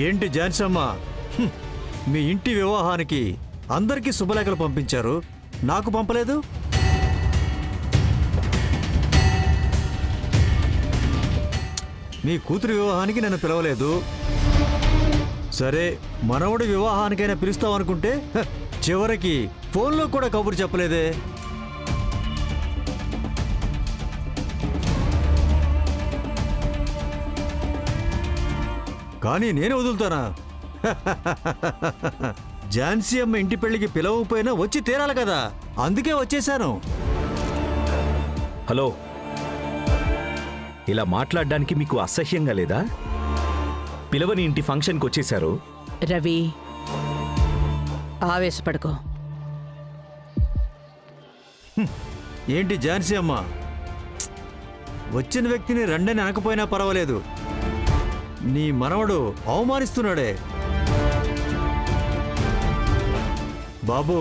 ఏంటి ఝాన్సమ్మ, మీ ఇంటి వివాహానికి అందరికీ శుభలేఖలు పంపించారు, నాకు పంపలేదు? మీ కూతురి వివాహానికి నన్ను పిలవలేదు. సరే, మనవడి వివాహానికైనా పిలుస్తామనుకుంటే చివరికి ఫోన్లో కూడా కబురు చెప్పలేదే. కానీ నేను వదులుతానా? ఝాన్సీ అమ్మ ఇంటి పెళ్లికి పిలవకపోయినా వచ్చి తీరాలి కదా, అందుకే వచ్చేశాను. హలో, ఇలా మాట్లాడడానికి మీకు అసహ్యంగా లేదా? పిలవని ఇంటి ఫంక్షన్కి వచ్చేశారు. రవి, ఆవేశపడుకో. ఏంటి ఝాన్సీ అమ్మ, వచ్చిన వ్యక్తిని రండని అనకపోయినా పర్వాలేదు, నీ మనవడు అవమానిస్తున్నాడే. బాబు,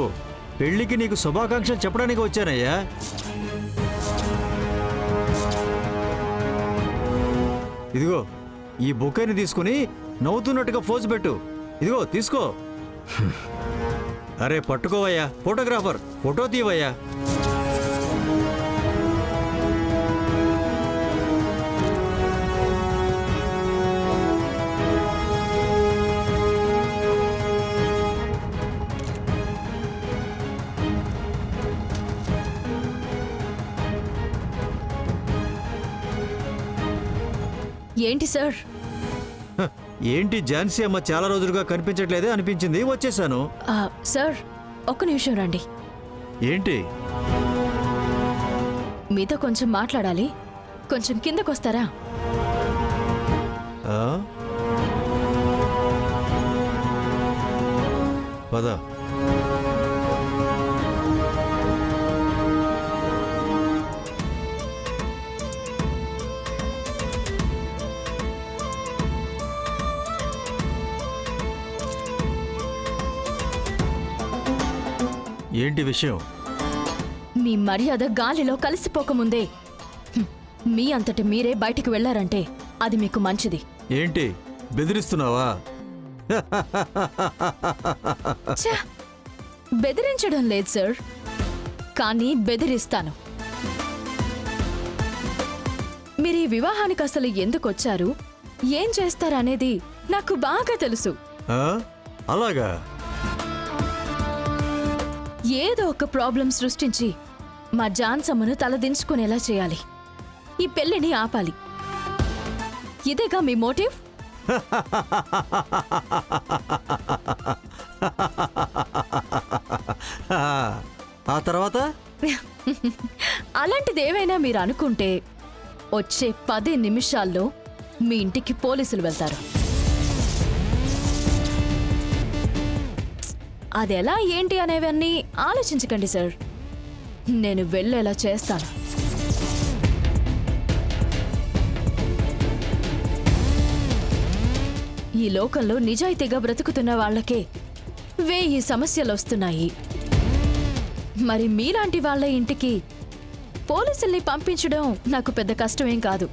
పెళ్లికి నీకు శుభాకాంక్షలు చెప్పడానికి వచ్చానయ్యా. ఇదిగో ఈ బొకేని తీసుకుని నవ్వుతున్నట్టుగా ఫోజు పెట్టు. ఇదిగో తీసుకో. అరే పట్టుకోవయ్యా, ఫోటోగ్రాఫర్ ఫోటో తీవయ్యా. ఏంటి సార్? ఏంటి ఝాన్సీ అమ్మ చాలా రోజులుగా కనిపించట్లేదే అనిపించింది, వచ్చేసాను. సార్, ఒక్క నిమిషం రండి. ఏంటి? మీతో కొంచెం మాట్లాడాలి, కొంచెం కిందకొస్తారా? పద. ఏంటి విషయం? మీ మర్యాద గాలిలో కలిసిపోకముందే మీ అంతటి మీరే బయటికి వెళ్లారంటే అది మీకు మంచిది. ఏంటి బెదిరిస్తున్నావా? ఛ! బెదిరించడం లేదు సార్, కానీ బెదిరిస్తాను. మీరు ఈ వివాహానికి అసలు ఎందుకు వచ్చారు, ఏం చేస్తారనేది నాకు బాగా తెలుసు. అలాగా? ఏదో ఒక ప్రాబ్లం సృష్టించి మా ఝాన్సమ్మను తలదించుకునేలా చేయాలి, ఈ పెళ్లిని ఆపాలి. ఇదేగా మీ మోటివ్? ఆ తర్వాత అలాంటిదేవైనా మీరు అనుకుంటే వచ్చే 10 నిమిషాల్లో మీ ఇంటికి పోలీసులు వెళ్తారు. అదెలా ఏంటి అనేవన్నీ ఆలోచించకండి సార్, నేను వెళ్ళేలా చేస్తాను. ఈ లోకంలో నిజాయితీగా బ్రతుకుతున్న వాళ్లకే 1000 సమస్యలు వస్తున్నాయి. మరి మీలాంటి వాళ్ళ ఇంటికి పోలీసుల్ని పంపించడం నాకు పెద్ద కష్టమేం కాదు.